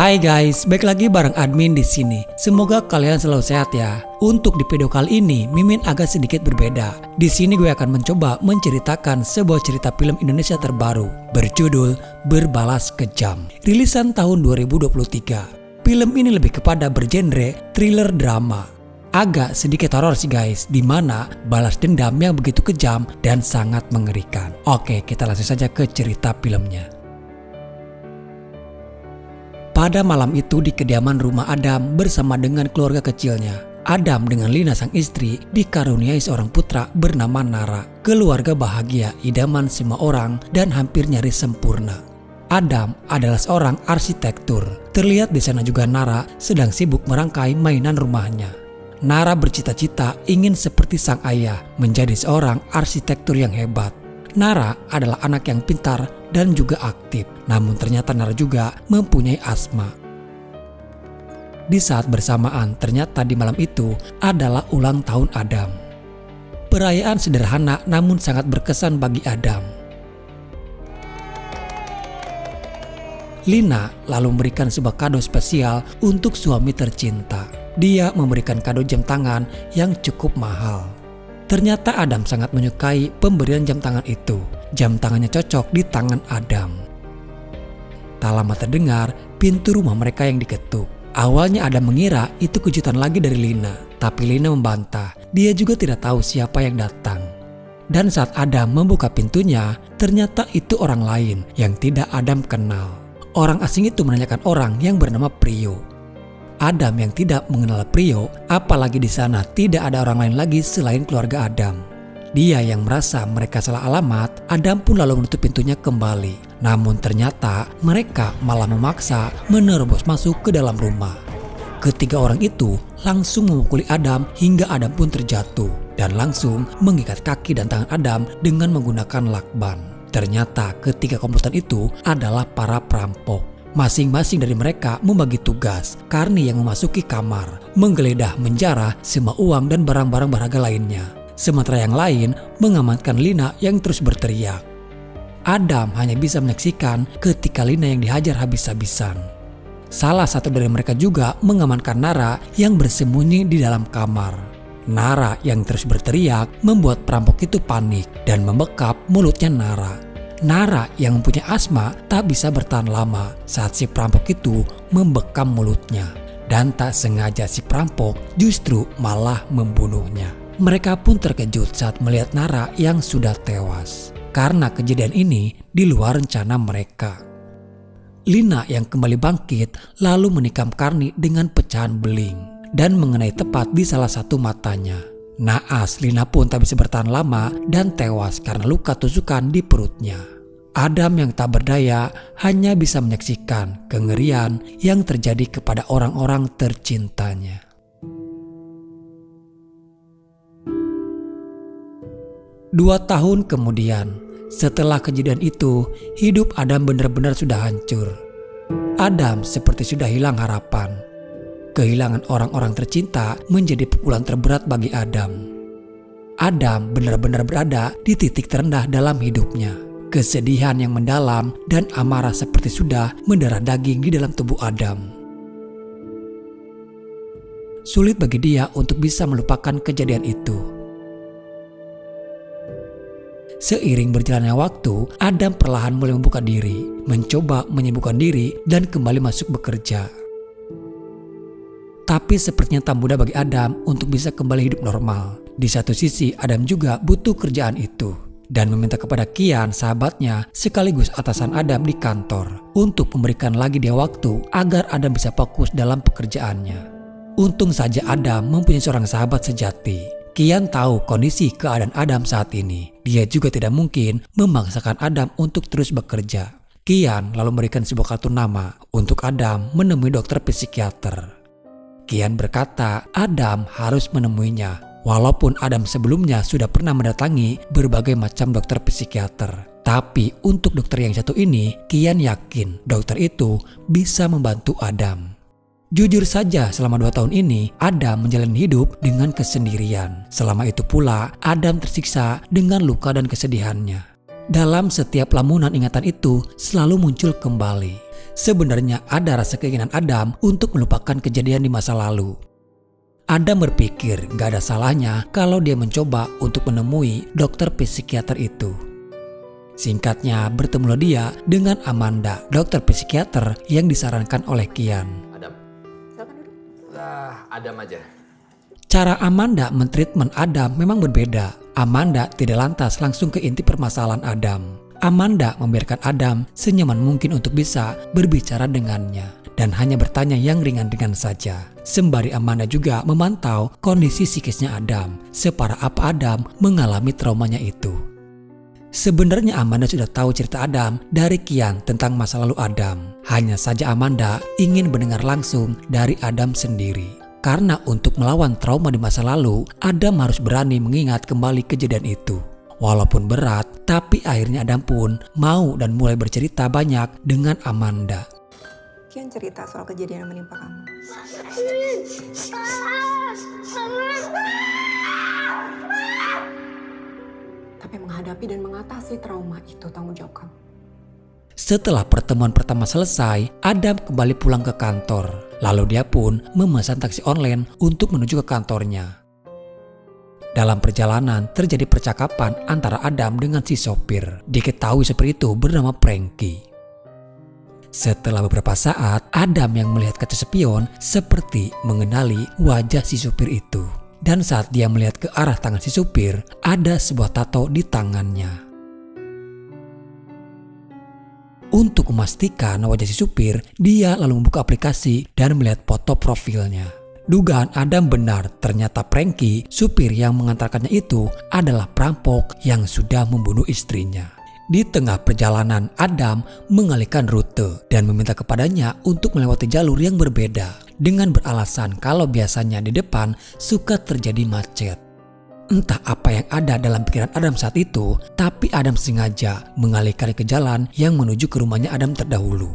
Hai guys, balik lagi bareng admin di sini. Semoga kalian selalu sehat ya. Untuk di video kali ini, Mimin agak sedikit berbeda. Di sini gue akan mencoba menceritakan sebuah cerita film Indonesia terbaru berjudul Berbalas Kejam. Rilisan tahun 2023. Film ini lebih kepada bergenre thriller drama. Agak sedikit horor sih guys, dimana balas dendam yang begitu kejam dan sangat mengerikan. Oke, kita langsung saja ke cerita filmnya. Pada malam itu di kediaman rumah Adam bersama dengan keluarga kecilnya. Adam dengan Lina sang istri dikaruniai seorang putra bernama Nara. Keluarga bahagia, idaman semua orang dan hampir nyaris sempurna. Adam adalah seorang arsitektur. Terlihat di sana juga Nara sedang sibuk merangkai mainan rumahnya. Nara bercita-cita ingin seperti sang ayah, menjadi seorang arsitektur yang hebat. Nara adalah anak yang pintar dan juga aktif, namun ternyata Nara juga mempunyai asma. Di saat bersamaan, ternyata di malam itu adalah ulang tahun Adam. Perayaan sederhana namun sangat berkesan bagi Adam. Lina lalu memberikan sebuah kado spesial untuk suami tercinta. Dia memberikan kado jam tangan yang cukup mahal. Ternyata Adam sangat menyukai pemberian jam tangan itu. Jam tangannya cocok di tangan Adam. Tak lama terdengar pintu rumah mereka yang diketuk. Awalnya Adam mengira itu kejutan lagi dari Lina. Tapi Lina membantah. Dia juga tidak tahu siapa yang datang. Dan saat Adam membuka pintunya, ternyata itu orang lain yang tidak Adam kenal. Orang asing itu menanyakan orang yang bernama Prio. Adam yang tidak mengenal Prio, apalagi di sana tidak ada orang lain lagi selain keluarga Adam. Dia yang merasa mereka salah alamat, Adam pun lalu menutup pintunya kembali. Namun ternyata mereka malah memaksa menerobos masuk ke dalam rumah. Ketiga orang itu langsung memukuli Adam hingga Adam pun terjatuh dan langsung mengikat kaki dan tangan Adam dengan menggunakan lakban. Ternyata ketiga komplotan itu adalah para perampok. Masing-masing dari mereka membagi tugas. Karni yang memasuki kamar, menggeledah menjarah semua uang dan barang-barang berharga lainnya. Sementara yang lain mengamankan Lina yang terus berteriak. Adam hanya bisa menyaksikan ketika Lina yang dihajar habis-habisan. Salah satu dari mereka juga mengamankan Nara yang bersembunyi di dalam kamar. Nara yang terus berteriak membuat perampok itu panik dan membekap mulutnya Nara. Nara yang mempunyai asma tak bisa bertahan lama saat si perampok itu membekam mulutnya. Dan tak sengaja si perampok justru malah membunuhnya. Mereka pun terkejut saat melihat Nara yang sudah tewas. Karena kejadian ini di luar rencana mereka. Lina yang kembali bangkit lalu menikam Karni dengan pecahan beling. Dan mengenai tepat di salah satu matanya. Naas, Lina pun tak bisa bertahan lama dan tewas karena luka tusukan di perutnya. Adam yang tak berdaya hanya bisa menyaksikan kengerian yang terjadi kepada orang-orang tercintanya. Dua tahun kemudian, setelah kejadian itu, hidup Adam benar-benar sudah hancur. Adam seperti sudah hilang harapan. Kehilangan orang-orang tercinta menjadi pukulan terberat bagi Adam. Adam benar-benar berada di titik terendah dalam hidupnya. Kesedihan yang mendalam dan amarah seperti sudah mendarah daging di dalam tubuh Adam. Sulit bagi dia untuk bisa melupakan kejadian itu. Seiring berjalannya waktu, Adam perlahan mulai membuka diri, mencoba menyembuhkan diri dan kembali masuk bekerja. Tapi sepertinya tak mudah bagi Adam untuk bisa kembali hidup normal. Di satu sisi Adam juga butuh kerjaan itu. Dan meminta kepada Kian sahabatnya sekaligus atasan Adam di kantor. Untuk memberikan lagi dia waktu agar Adam bisa fokus dalam pekerjaannya. Untung saja Adam mempunyai seorang sahabat sejati. Kian tahu kondisi keadaan Adam saat ini. Dia juga tidak mungkin memaksakan Adam untuk terus bekerja. Kian lalu memberikan sebuah kartu nama untuk Adam menemui dokter psikiater. Kian berkata Adam harus menemuinya. Walaupun Adam sebelumnya sudah pernah mendatangi berbagai macam dokter psikiater. Tapi untuk dokter yang satu ini, Kian yakin dokter itu bisa membantu Adam. Jujur saja selama 2 tahun ini, Adam menjalani hidup dengan kesendirian. Selama itu pula, Adam tersiksa dengan luka dan kesedihannya. Dalam setiap lamunan ingatan itu selalu muncul kembali. sebenarnya ada rasa keinginan Adam untuk melupakan kejadian di masa lalu. Adam berpikir gak ada salahnya kalau dia mencoba untuk menemui dokter psikiater itu. Singkatnya, bertemulah dia dengan Amanda, dokter psikiater yang disarankan oleh Kian. Adam, silakan duduk. Adam aja. Cara Amanda mentreatment Adam memang berbeda. Amanda tidak lantas langsung ke inti permasalahan Adam. Amanda membiarkan Adam senyaman mungkin untuk bisa berbicara dengannya dan hanya bertanya yang ringan-ringan saja. Sembari Amanda juga memantau kondisi psikisnya Adam, separah apa Adam mengalami traumanya itu. Sebenarnya Amanda sudah tahu cerita Adam dari Kian tentang masa lalu Adam. Hanya saja Amanda ingin mendengar langsung dari Adam sendiri. Karena untuk melawan trauma di masa lalu, Adam harus berani mengingat kembali kejadian itu. Walaupun berat, tapi akhirnya Adam pun mau dan mulai bercerita banyak dengan Amanda. Kian cerita soal kejadian yang menimpa kamu. Tapi menghadapi dan mengatasi trauma itu tanggung jawab kamu. Setelah pertemuan pertama selesai, Adam kembali pulang ke kantor. Lalu dia pun memesan taksi online untuk menuju ke kantornya. Dalam perjalanan terjadi percakapan antara Adam dengan si sopir. Diketahui sopir itu bernama Frankie. Setelah beberapa saat, Adam yang melihat kaca spion seperti mengenali wajah si supir itu. Dan saat dia melihat ke arah tangan si supir, ada sebuah tato di tangannya. Untuk memastikan wajah si supir, dia lalu membuka aplikasi dan melihat foto profilnya. Dugaan Adam benar, ternyata Frankie, supir yang mengantarkannya itu adalah perampok yang sudah membunuh istrinya. Di tengah perjalanan, Adam mengalihkan rute dan meminta kepadanya untuk melewati jalur yang berbeda dengan beralasan kalau biasanya di depan suka terjadi macet. Entah apa yang ada dalam pikiran Adam saat itu, tapi Adam sengaja mengalihkan ke jalan yang menuju ke rumahnya Adam terdahulu.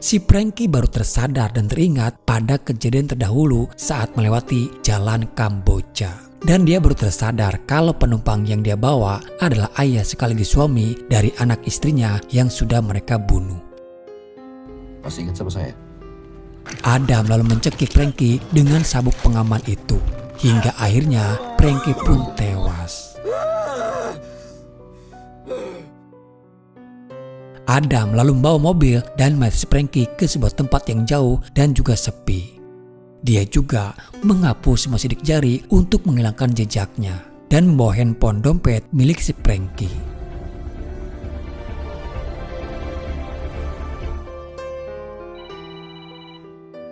Si Frankie baru tersadar dan teringat pada kejadian terdahulu saat melewati jalan Kamboja. Dan dia baru tersadar kalau penumpang yang dia bawa adalah ayah sekaligus suami dari anak istrinya yang sudah mereka bunuh. Masih ingat sama saya? Adam lalu mencekik Frankie dengan sabuk pengaman itu. Hingga akhirnya Frankie pun tewas. Adam lalu membawa mobil dan si Frankie ke sebuah tempat yang jauh dan juga sepi. Dia juga menghapus semua sidik jari untuk menghilangkan jejaknya dan membawa handphone dompet milik si Frankie.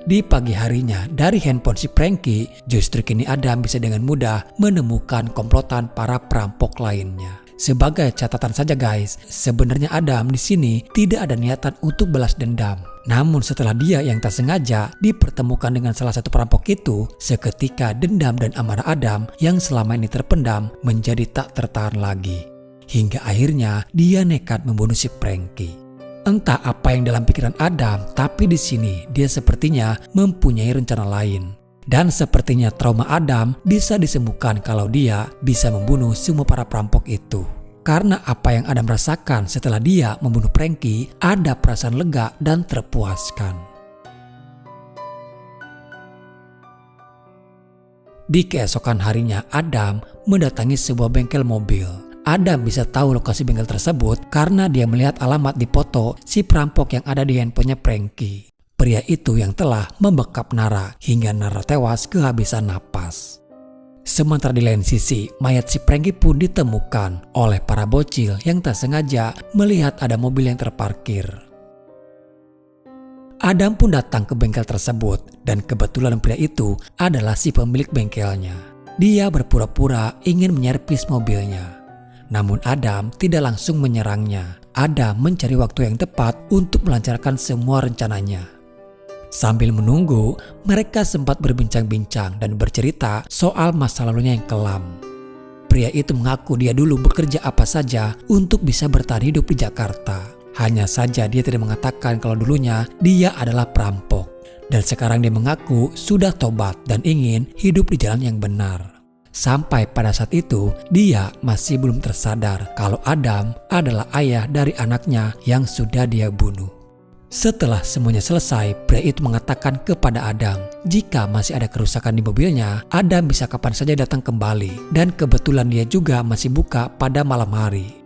Di pagi harinya, dari handphone si Frankie, justru kini Adam bisa dengan mudah menemukan komplotan para perampok lainnya. Sebagai catatan saja guys, sebenarnya Adam di sini tidak ada niatan untuk balas dendam. Namun setelah dia yang tak sengaja dipertemukan dengan salah satu perampok itu, seketika dendam dan amarah Adam yang selama ini terpendam menjadi tak tertahan lagi. Hingga akhirnya dia nekat membunuh si Frankie. Entah apa yang dalam pikiran Adam, tapi di sini dia sepertinya mempunyai rencana lain. Dan sepertinya trauma Adam bisa disembuhkan kalau dia bisa membunuh semua para perampok itu. Karena apa yang Adam rasakan setelah dia membunuh Frankie, ada perasaan lega dan terpuaskan. Di keesokan harinya, Adam mendatangi sebuah bengkel mobil. Adam bisa tahu lokasi bengkel tersebut karena dia melihat alamat di foto si perampok yang ada di handphonenya Frankie. Pria itu yang telah membekap Nara hingga Nara tewas kehabisan napas. Sementara di lain sisi, mayat si Frankie pun ditemukan oleh para bocil yang tak sengaja melihat ada mobil yang terparkir. Adam pun datang ke bengkel tersebut dan kebetulan pria itu adalah si pemilik bengkelnya. Dia berpura-pura ingin menyervis mobilnya. Namun Adam tidak langsung menyerangnya. Adam mencari waktu yang tepat untuk melancarkan semua rencananya. Sambil menunggu, mereka sempat berbincang-bincang dan bercerita soal masa lalunya yang kelam. Pria itu mengaku dia dulu bekerja apa saja untuk bisa bertahan hidup di Jakarta. Hanya saja dia tidak mengatakan kalau dulunya dia adalah perampok. Dan sekarang dia mengaku sudah tobat dan ingin hidup di jalan yang benar. Sampai pada saat itu, dia masih belum tersadar kalau Adam adalah ayah dari anaknya yang sudah dia bunuh. Setelah semuanya selesai, pria itu mengatakan kepada Adam, jika masih ada kerusakan di mobilnya, Adam bisa kapan saja datang kembali, dan kebetulan dia juga masih buka pada malam hari.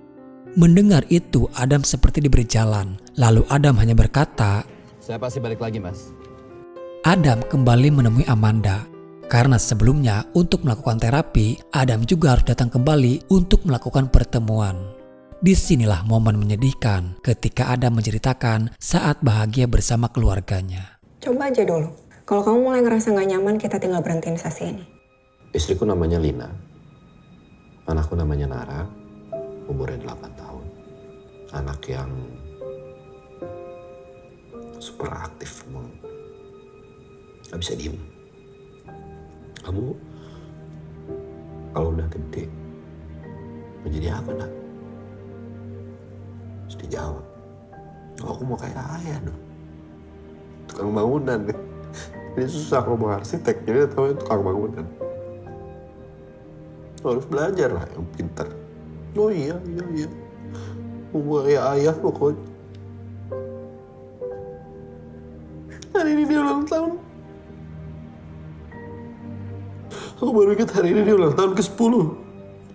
Mendengar itu, Adam seperti diberi jalan. Lalu Adam hanya berkata, Saya pasti balik lagi, Mas. Adam kembali menemui Amanda. Karena sebelumnya untuk melakukan terapi, Adam juga harus datang kembali untuk melakukan pertemuan. Disinilah momen menyedihkan ketika Adam menceritakan saat bahagia bersama keluarganya. Coba aja dulu. Kalau kamu mulai ngerasa gak nyaman, kita tinggal berhentiin sesi ini. Istriku namanya Lina. Anakku namanya Nara. Umurnya 8 tahun. Anak yang super aktif. Gak bisa diem. Kamu kalau udah gede menjadi apa, Nak? Terus dijawab, aku mau kayak ayah dong. Tukang bangunan. Ini susah kalau mau arsitek, jadi tahu tukang bangunan. Harus belajar lah yang pintar. Oh iya. Mau kayak ayah pokoknya. Hari ini dia ulang tahun. Aku baru ingat hari ini dia ulang tahun ke-10.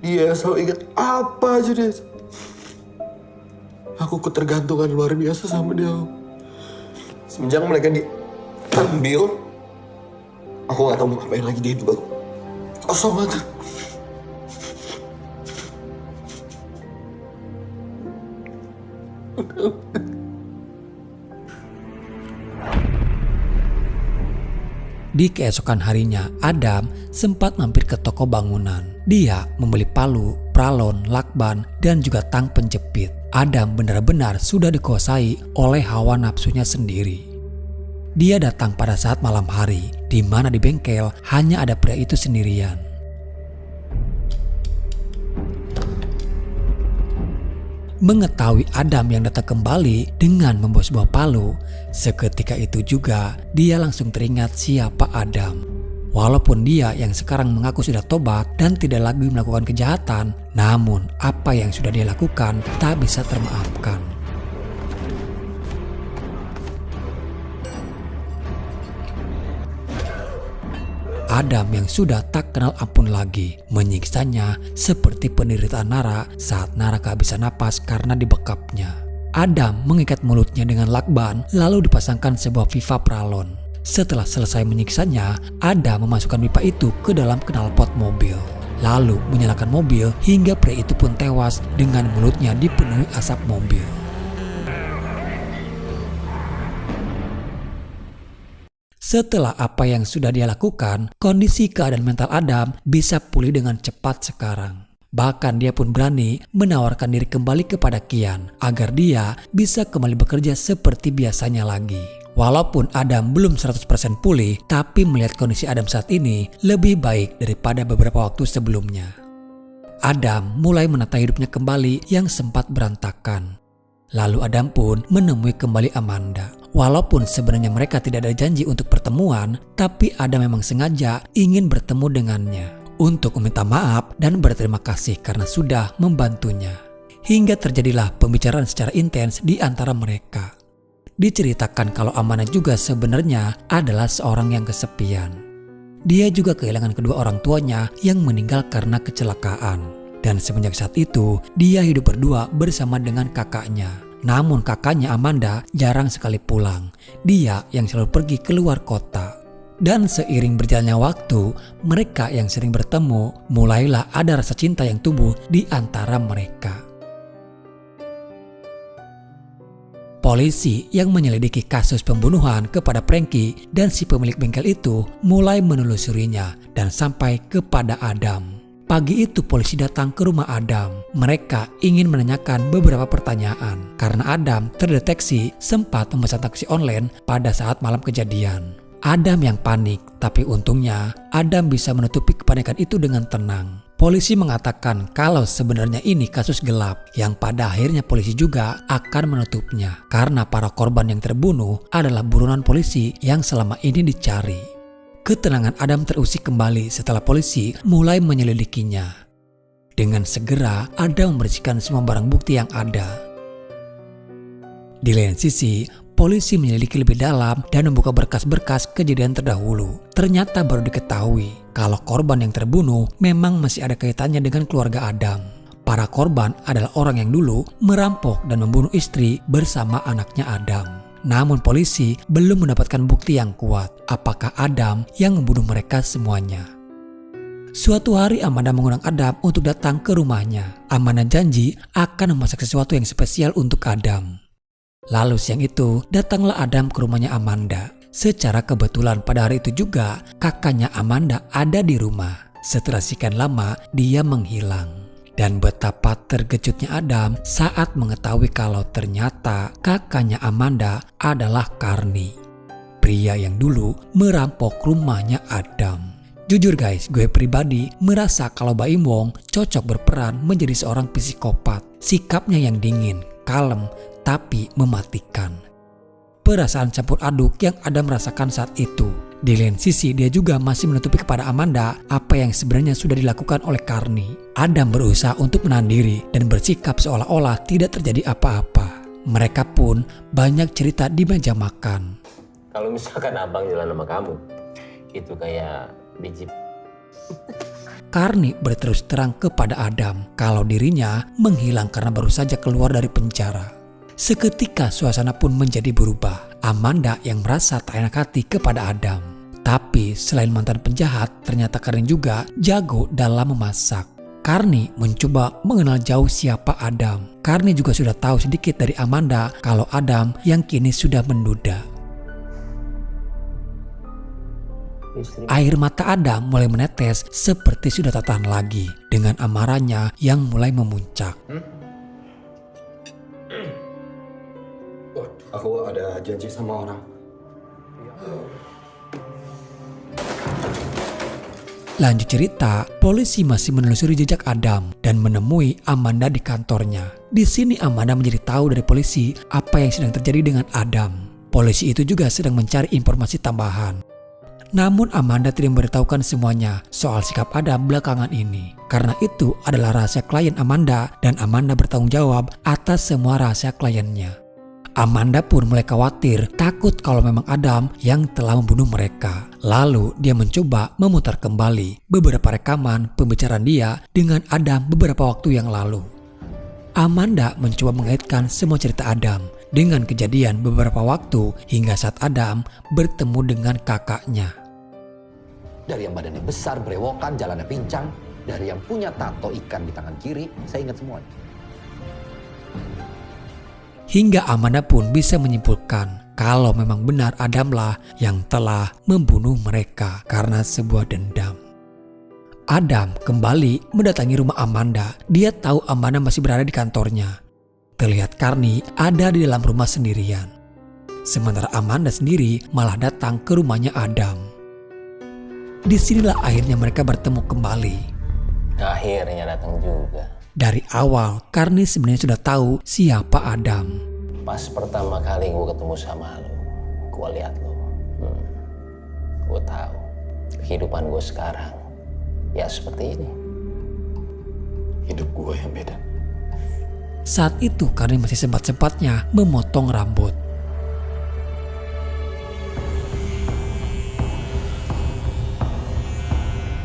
Dia selalu ingat apa aja dia. Aku ketergantungan luar biasa sama dia. Semenjak mereka diambil, aku gak tahu mau ngapain lagi di hidup aku. Kosong banget. Di keesokan harinya, Adam sempat mampir ke toko bangunan. Dia membeli palu, pralon, lakban, dan juga tang penjepit. Adam benar-benar sudah dikuasai oleh hawa nafsunya sendiri. Dia datang pada saat malam hari, di mana di bengkel hanya ada pria itu sendirian. Mengetahui Adam yang datang kembali dengan membawa sebuah palu, seketika itu juga dia langsung teringat siapa Adam. Walaupun dia yang sekarang mengaku sudah tobat dan tidak lagi melakukan kejahatan, namun apa yang sudah dia lakukan tak bisa termaafkan. Adam yang sudah tak kenal ampun lagi menyiksanya seperti penderitaan Nara saat Nara kehabisan napas karena dibekapnya. Adam mengikat mulutnya dengan lakban lalu dipasangkan sebuah pipa pralon. Setelah selesai menyiksanya, Adam memasukkan pipa itu ke dalam knalpot mobil. Lalu menyalakan mobil hingga pria itu pun tewas dengan mulutnya dipenuhi asap mobil. Setelah apa yang sudah dia lakukan, kondisi keadaan mental Adam bisa pulih dengan cepat sekarang. Bahkan dia pun berani menawarkan diri kembali kepada Kian agar dia bisa kembali bekerja seperti biasanya lagi. Walaupun Adam belum 100% pulih, tapi melihat kondisi Adam saat ini lebih baik daripada beberapa waktu sebelumnya. Adam mulai menata hidupnya kembali yang sempat berantakan. Lalu Adam pun menemui kembali Amanda. Walaupun sebenarnya mereka tidak ada janji untuk pertemuan, tapi Adam memang sengaja ingin bertemu dengannya untuk meminta maaf dan berterima kasih karena sudah membantunya. Hingga terjadilah pembicaraan secara intens di antara mereka. Diceritakan kalau Amanda juga sebenarnya adalah seorang yang kesepian. Dia juga kehilangan kedua orang tuanya yang meninggal karena kecelakaan. Dan semenjak saat itu, dia hidup berdua bersama dengan kakaknya. Namun kakaknya Amanda jarang sekali pulang. Dia yang selalu pergi keluar kota. Dan seiring berjalannya waktu, mereka yang sering bertemu, mulailah ada rasa cinta yang tumbuh di antara mereka. Polisi yang menyelidiki kasus pembunuhan kepada Frankie dan si pemilik bengkel itu mulai menelusurinya dan sampai kepada Adam. Pagi itu polisi datang ke rumah Adam. Mereka ingin menanyakan beberapa pertanyaan karena Adam terdeteksi sempat memesan taksi online pada saat malam kejadian. Adam yang panik, tapi untungnya Adam bisa menutupi kepanikan itu dengan tenang. Polisi mengatakan kalau sebenarnya ini kasus gelap yang pada akhirnya polisi juga akan menutupnya karena para korban yang terbunuh adalah buronan polisi yang selama ini dicari. Ketenangan Adam terusik kembali setelah polisi mulai menyelidikinya. Dengan segera, Adam membersihkan semua barang bukti yang ada. Di lain sisi, polisi menyelidiki lebih dalam dan membuka berkas-berkas kejadian terdahulu. Ternyata baru diketahui kalau korban yang terbunuh memang masih ada kaitannya dengan keluarga Adam. Para korban adalah orang yang dulu merampok dan membunuh istri bersama anaknya Adam. Namun polisi belum mendapatkan bukti yang kuat apakah Adam yang membunuh mereka semuanya. Suatu hari Amanda mengundang Adam untuk datang ke rumahnya. Amanda janji akan memasak sesuatu yang spesial untuk Adam. Lalu siang itu datanglah Adam ke rumahnya Amanda. Secara kebetulan pada hari itu juga kakaknya Amanda ada di rumah. Setelah sekian lama dia menghilang. Dan betapa terkejutnya Adam saat mengetahui kalau ternyata kakaknya Amanda adalah Carney, pria yang dulu merampok rumahnya Adam. Jujur guys, gue pribadi merasa kalau Baim Wong cocok berperan menjadi seorang psikopat. Sikapnya yang dingin, kalem, tapi mematikan. Perasaan campur aduk yang Adam merasakan saat itu. Di lain sisi dia juga masih menutupi kepada Amanda apa yang sebenarnya sudah dilakukan oleh Carney. Adam berusaha untuk menahan diri dan bersikap seolah-olah tidak terjadi apa-apa. Mereka pun banyak cerita di meja makan. Kalau misalkan abang jalan sama kamu, itu kayak biji. Carney berterus terang kepada Adam kalau dirinya menghilang karena baru saja keluar dari penjara. Seketika suasana pun menjadi berubah. Amanda yang merasa tak enak hati kepada Adam. Tapi selain mantan penjahat, ternyata Carney juga jago dalam memasak. Carney mencoba mengenal jauh siapa Adam. Carney juga sudah tahu sedikit dari Amanda kalau Adam yang kini sudah menduda. Air mata Adam mulai menetes seperti sudah tak tahan lagi dengan amarahnya yang mulai memuncak. Aku ada janji sama orang. Lanjut cerita, polisi masih menelusuri jejak Adam dan menemui Amanda di kantornya. Di sini Amanda menjadi tahu dari polisi apa yang sedang terjadi dengan Adam. Polisi itu juga sedang mencari informasi tambahan. Namun Amanda tidak memberitahukan semuanya soal sikap Adam belakangan ini. Karena itu adalah rahasia klien Amanda dan Amanda bertanggung jawab atas semua rahasia kliennya. Amanda pun mulai khawatir, takut kalau memang Adam yang telah membunuh mereka. Lalu dia mencoba memutar kembali beberapa rekaman pembicaraan dia dengan Adam beberapa waktu yang lalu. Amanda mencoba mengaitkan semua cerita Adam dengan kejadian beberapa waktu hingga saat Adam bertemu dengan kakaknya. Dari yang badannya besar, berewokan, jalannya pincang. Dari yang punya tato ikan di tangan kiri, saya ingat semuanya. Hingga Amanda pun bisa menyimpulkan kalau memang benar Adamlah yang telah membunuh mereka karena sebuah dendam. Adam kembali mendatangi rumah Amanda. Dia tahu Amanda masih berada di kantornya. Terlihat Carney ada di dalam rumah sendirian. Sementara Amanda sendiri malah datang ke rumahnya Adam. Disinilah akhirnya mereka bertemu kembali. Akhirnya datang juga. Dari awal, Carney sebenarnya sudah tahu siapa Adam. Pas pertama kali gue ketemu sama lo, gue lihat lo. Gue tahu kehidupan gue sekarang ya seperti ini. Hidup gue yang beda. Saat itu Carney masih sempat-sempatnya memotong rambut.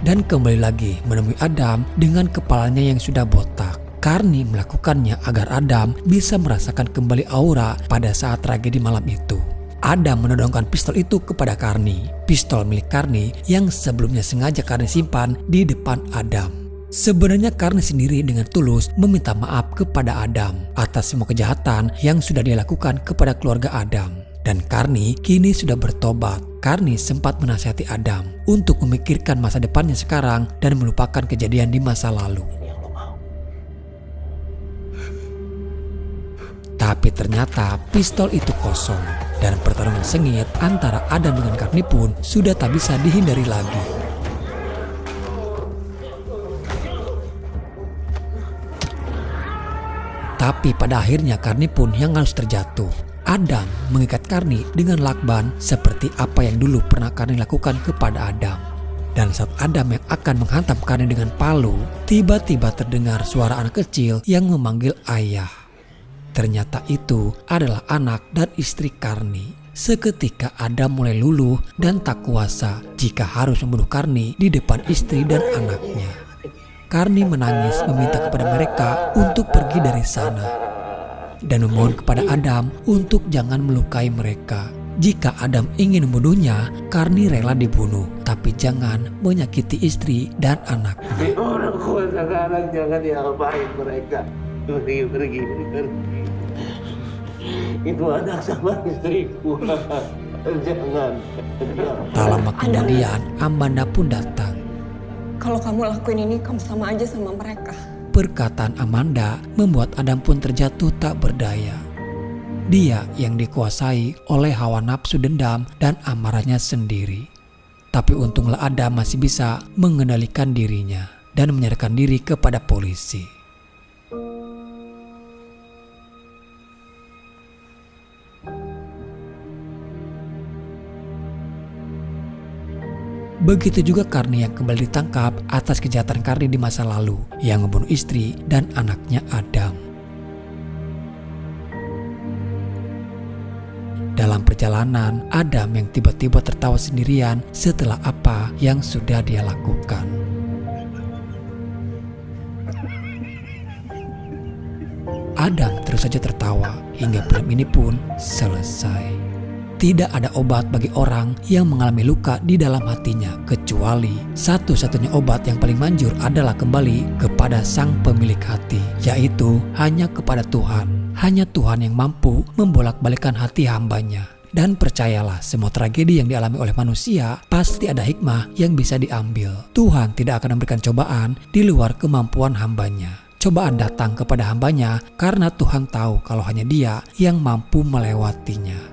Dan kembali lagi menemui Adam dengan kepalanya yang sudah botak. Carney melakukannya agar Adam bisa merasakan kembali aura pada saat tragedi malam itu. Adam menodongkan pistol itu kepada Carney. Pistol milik Carney yang sebelumnya sengaja Carney simpan di depan Adam. Sebenarnya Carney sendiri dengan tulus meminta maaf kepada Adam atas semua kejahatan yang sudah dia lakukan kepada keluarga Adam. Dan Carney kini sudah bertobat. Carney sempat menasihati Adam untuk memikirkan masa depannya sekarang dan melupakan kejadian di masa lalu. Tapi ternyata pistol itu kosong dan pertarungan sengit antara Adam dengan Carney pun sudah tak bisa dihindari lagi. Tapi pada akhirnya Carney pun yang harus terjatuh. Adam mengikat Karni dengan lakban seperti apa yang dulu pernah Karni lakukan kepada Adam. Dan saat Adam yang akan menghantam Karni dengan palu, tiba-tiba terdengar suara anak kecil yang memanggil ayah. Ternyata itu adalah anak dan istri Karni. Seketika Adam mulai luluh dan tak kuasa jika harus membunuh Karni di depan istri dan anaknya. Karni menangis meminta kepada mereka untuk pergi dari sana dan memohon kepada Adam untuk jangan melukai mereka. Jika Adam ingin membunuhnya, Karni rela dibunuh, tapi jangan menyakiti istri dan anaknya. Orang kuat sekarang jangan diapain mereka. Pergi. Itu anak sama istriku. Jangan. Tak lama kemudian, Amanda pun datang. Kalau kamu lakuin ini, kamu sama aja sama mereka. Perkataan Amanda membuat Adam pun terjatuh tak berdaya. Dia yang dikuasai oleh hawa nafsu dendam dan amarahnya sendiri. Tapi untunglah Adam masih bisa mengendalikan dirinya dan menyerahkan diri kepada polisi. Begitu juga Karni yang kembali ditangkap atas kejahatan Karni di masa lalu yang membunuh istri dan anaknya Adam. Dalam perjalanan, Adam yang tiba-tiba tertawa sendirian setelah apa yang sudah dia lakukan. Adam terus saja tertawa hingga film ini pun selesai. Tidak ada obat bagi orang yang mengalami luka di dalam hatinya, kecuali satu-satunya obat yang paling manjur adalah kembali kepada sang pemilik hati, yaitu hanya kepada Tuhan. Hanya Tuhan yang mampu membolak-balikan hati hambanya. Dan percayalah, semua tragedi yang dialami oleh manusia pasti ada hikmah yang bisa diambil. Tuhan tidak akan memberikan cobaan di luar kemampuan hambanya. Cobaan datang kepada hambanya karena Tuhan tahu kalau hanya Dia yang mampu melewatinya.